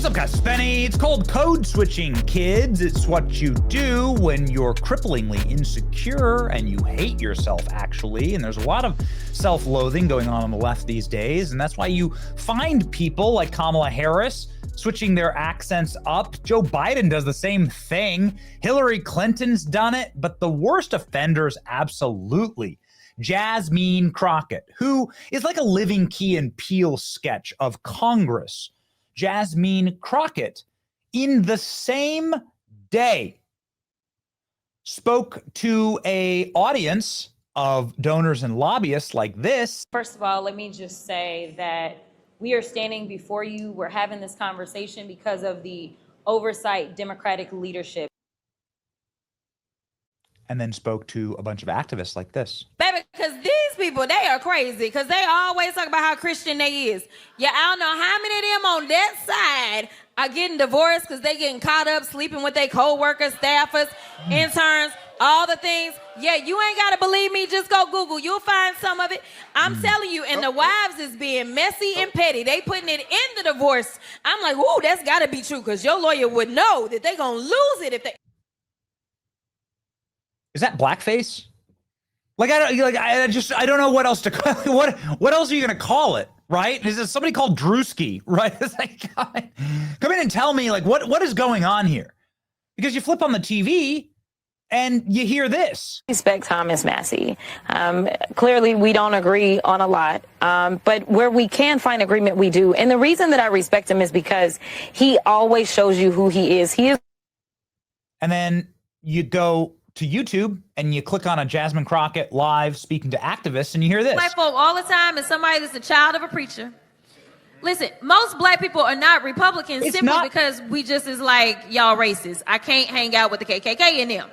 What's up, guys? Spenny. It's called code switching, kids. It's what you do when you're cripplingly insecure and you hate yourself, actually. And there's a lot of self-loathing going on the left these days. And that's why you find people like Kamala Harris switching their accents up. Joe Biden does the same thing. Hillary Clinton's done it. But the worst offenders, absolutely. Jasmine Crockett, who is like a living Key and Peele sketch of Congress. Jasmine Crockett, in the same day, spoke to an audience of donors and lobbyists like this. First of all, let me just say that we are standing before you. We're having this conversation because of the oversight Democratic leadership. And then spoke to a bunch of activists like this. Baby, because these people, they are crazy because they always talk about how Christian they is. Yeah, I don't know how many of them on that side are getting divorced because they getting caught up sleeping with their co-workers, staffers, interns, all the things. Yeah, you ain't got to believe me. Just go Google. You'll find some of it. I'm telling you, and the wives is being messy and petty. They putting it in the divorce. I'm like, ooh, that's got to be true because your lawyer would know that they going to lose it if they... Is that blackface? I don't know what else to call it. What else are you gonna call it, right? Is it somebody called Drewski, right? It's like, come in and tell me, like, what is going on here? Because you flip on the TV and you hear this. Respect Thomas Massey. Clearly, we don't agree on a lot, but where we can find agreement, we do. And the reason that I respect him is because he always shows you who he is. He is. And then you go to YouTube and you click on a Jasmine Crockett live speaking to activists and you hear this. Black folk all the time is somebody that's the child of a preacher. Listen, most black people are not Republicans because we just is like, y'all racist. I can't hang out with the KKK in them.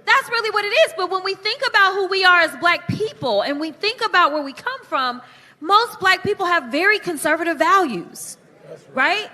That's really what it is. But when we think about who we are as black people and we think about where we come from, most black people have very conservative values, right?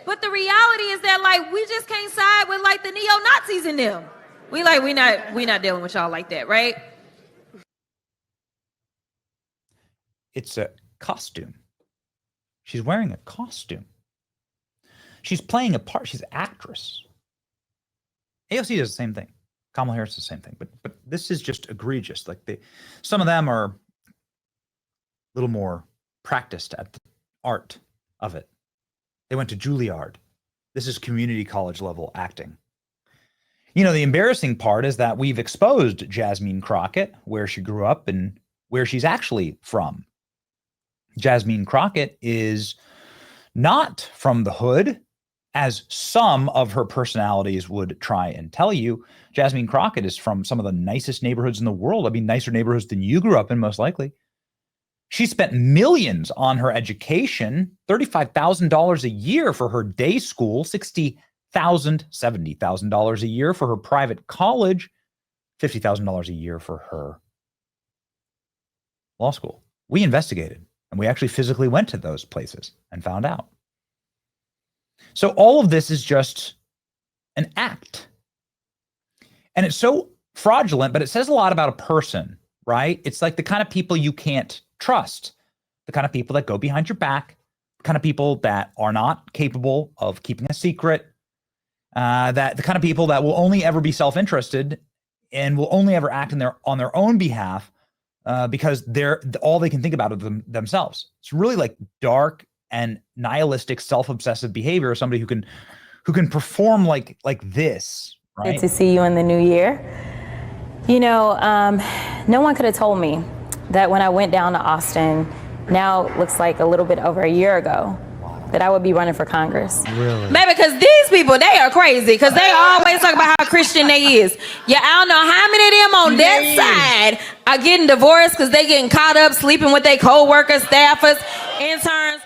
But the reality is that, like, we just can't side with, like, the neo-Nazis in them. We not dealing with y'all like that, right? It's a costume. She's wearing a costume. She's playing a part. She's an actress. AOC does the same thing. Kamala Harris does the same thing. But this is just egregious. Like some of them are a little more practiced at the art of it. They went to Juilliard. This is community college level acting. You know, the embarrassing part is that we've exposed Jasmine Crockett, where she grew up and where she's actually from. Jasmine Crockett is not from the hood, as some of her personalities would try and tell you. Jasmine Crockett is from some of the nicest neighborhoods in the world. I mean, nicer neighborhoods than you grew up in, most likely. She spent millions on her education, $35,000 a year for her day school, $70,000 a year for her private college, $50,000 a year for her law school. We investigated and we actually physically went to those places and found out. So all of this is just an act. And it's so fraudulent, but it says a lot about a person, right? It's like the kind of people you can't trust, the kind of people that go behind your back, the kind of people that are not capable of keeping a secret, that the kind of people that will only ever be self-interested and will only ever act on their own behalf because they're all they can think about is themselves. It's really like dark and nihilistic, self-obsessive behavior of somebody who can perform like this. Right? Good to see you in the new year. You know, no one could have told me that when I went down to Austin, now looks like a little bit over a year ago, that I would be running for Congress. Really? Maybe because these people, they are crazy because they always talk about how Christian they is. Yeah, I don't know how many of them on that side are getting divorced because they getting caught up sleeping with their co-workers, staffers, interns.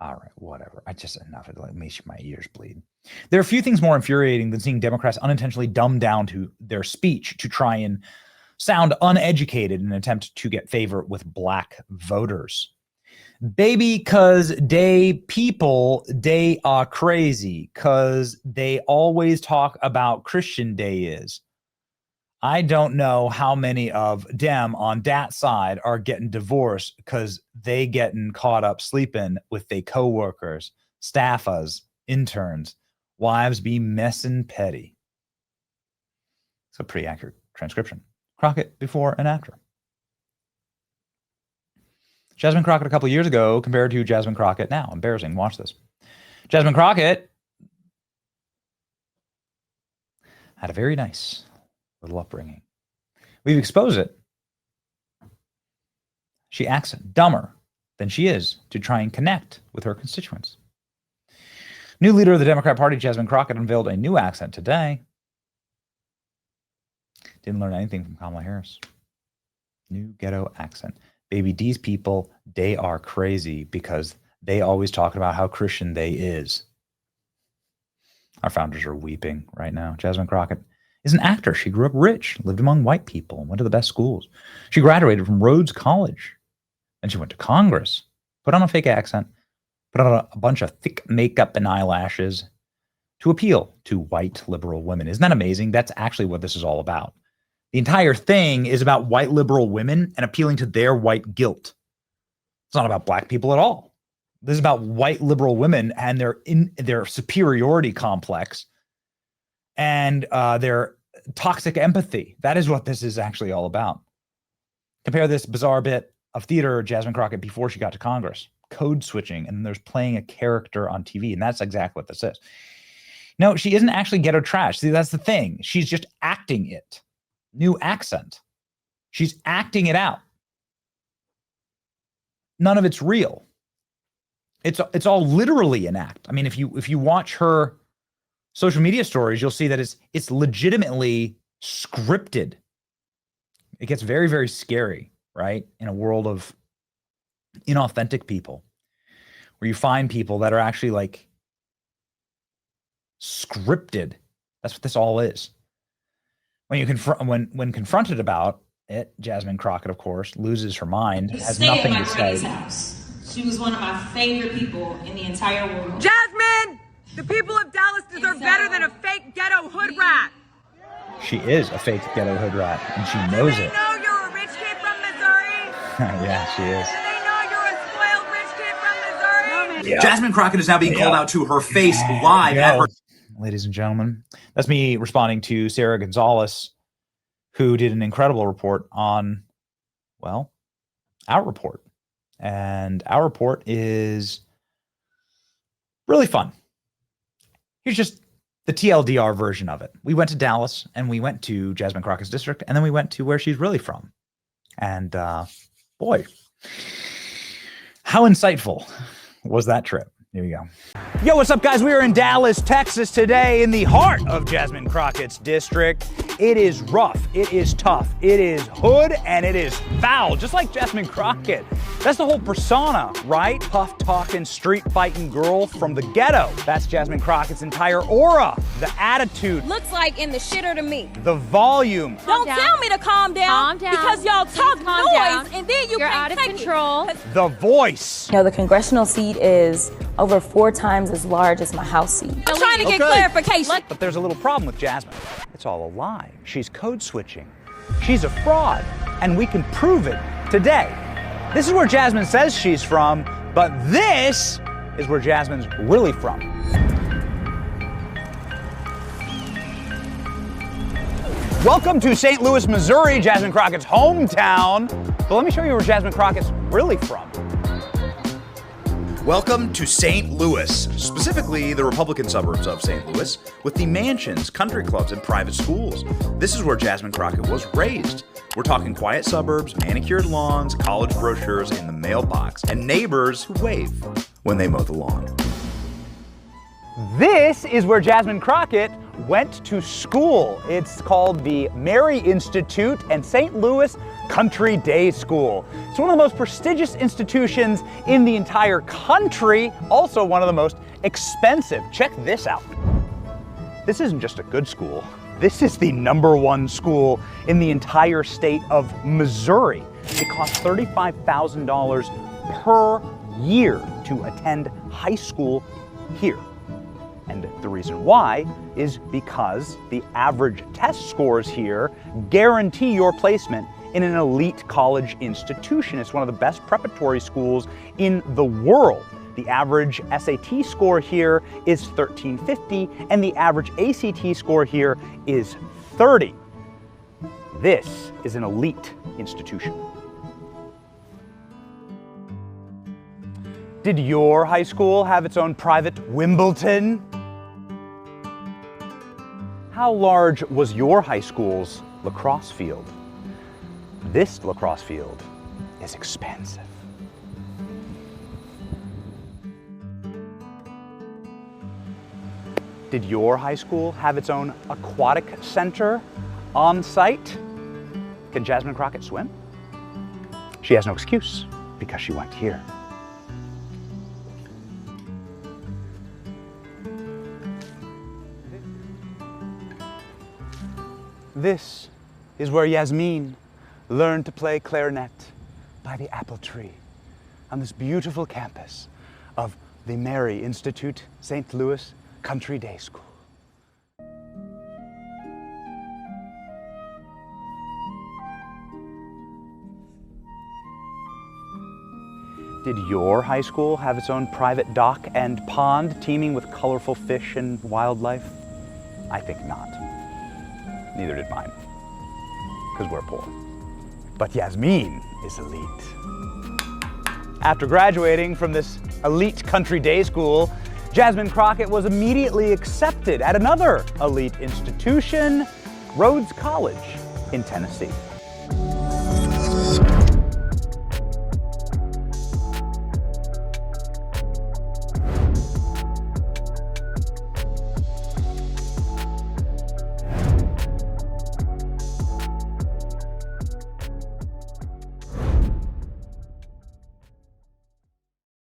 All right, whatever. Enough. It makes my ears bleed. There are few things more infuriating than seeing Democrats unintentionally dumb down to their speech to try and sound uneducated in an attempt to get favor with black voters. Baby, cause they people, they are crazy, cause they always talk about Christian Day is. I don't know how many of them on that side are getting divorced because they getting caught up sleeping with their coworkers, staffas, interns, wives be messin' petty. It's a pretty accurate transcription. Crockett before and after. Jasmine Crockett a couple years ago compared to Jasmine Crockett now. Embarrassing. Watch this. Jasmine Crockett had a very nice little upbringing. We've exposed it. She acts dumber than she is to try and connect with her constituents. New leader of the Democrat Party, Jasmine Crockett, unveiled a new accent today. Didn't learn anything from Kamala Harris. New ghetto accent. Baby, these people, they are crazy because they always talk about how Christian they is. Our founders are weeping right now. Jasmine Crockett is an actor. She grew up rich, lived among white people, and went to the best schools. She graduated from Rhodes College. Then she went to Congress, put on a fake accent, put on a bunch of thick makeup and eyelashes to appeal to white liberal women. Isn't that amazing? That's actually what this is all about. The entire thing is about white liberal women and appealing to their white guilt. It's not about black people at all. This is about white liberal women and their superiority complex and their toxic empathy. That is what this is actually all about. Compare this bizarre bit of theater, Jasmine Crockett, before she got to Congress. Code switching, and there's playing a character on TV, and that's exactly what this is. No, she isn't actually ghetto trash. See, that's the thing. She's just acting it. New accent. She's acting it out. None of it's real. It's all literally an act. I mean, if you watch her social media stories, you'll see that it's legitimately scripted. It gets very, very scary, right? In a world of inauthentic people, where you find people that are actually like scripted. That's what this all is. When you when confronted about it, Jasmine Crockett, of course, loses her mind, has nothing to say. House. She was one of my favorite people in the entire world. Jasmine, the people of Dallas deserve better than a fake ghetto hood rat. She is a fake ghetto hood rat, and she knows it. Do they know you're a rich kid from Missouri? Yeah, she is. Do they know you're a spoiled rich kid from Missouri? Yeah. Jasmine Crockett is now being called out to her face live at her. Ladies and gentlemen, that's me responding to Sarah Gonzalez, who did an incredible report on, well, our report. And our report is really fun. Here's just the TLDR version of it. We went to Dallas, and we went to Jasmine Crockett's district, and then we went to where she's really from. And boy, how insightful was that trip? Here we go. Yo, what's up, guys? We are in Dallas, Texas today, in the heart of Jasmine Crockett's district. It is rough, it is tough, it is hood, and it is foul, just like Jasmine Crockett. That's the whole persona, right? Tough talking, street fighting girl from the ghetto. That's Jasmine Crockett's entire aura, the attitude. Looks like in the shitter to me. The volume. Don't tell me to calm down, because y'all talk noise and then You're can't out of take control. The voice. You know, the congressional seat is over 4 times as large as my House seat. I'm trying to get clarification. But there's a little problem with Jasmine. It's all a lie. She's code switching. She's a fraud, and we can prove it today. This is where Jasmine says she's from, but this is where Jasmine's really from. Welcome to St. Louis, Missouri, Jasmine Crockett's hometown. So let me show you where Jasmine Crockett's really from. Welcome to St. Louis, specifically the Republican suburbs of St. Louis, with the mansions, country clubs, and private schools. This is where Jasmine Crockett was raised. We're talking quiet suburbs, manicured lawns, college brochures in the mailbox, and neighbors who wave when they mow the lawn. This is where Jasmine Crockett went to school. It's called the Mary Institute and St. Louis Country Day School. It's one of the most prestigious institutions in the entire country, also one of the most expensive. Check this out. This isn't just a good school. This is the #1 school in the entire state of Missouri. It costs $35,000 per year to attend high school here. And the reason why is because the average test scores here guarantee your placement in an elite college institution. It's one of the best preparatory schools in the world. The average SAT score here is 1350, and the average ACT score here is 30. This is an elite institution. Did your high school have its own private Wimbledon? How large was your high school's lacrosse field? This lacrosse field is expansive. Did your high school have its own aquatic center on site? Can Jasmine Crockett swim? She has no excuse because she went here. This is where Jasmine learned to play clarinet by the apple tree on this beautiful campus of the Mary Institute St. Louis Country Day School. Did your high school have its own private dock and pond teeming with colorful fish and wildlife? I think not. Neither did mine, because we're poor. But Jasmine is elite. After graduating from this elite country day school, Jasmine Crockett was immediately accepted at another elite institution, Rhodes College in Tennessee.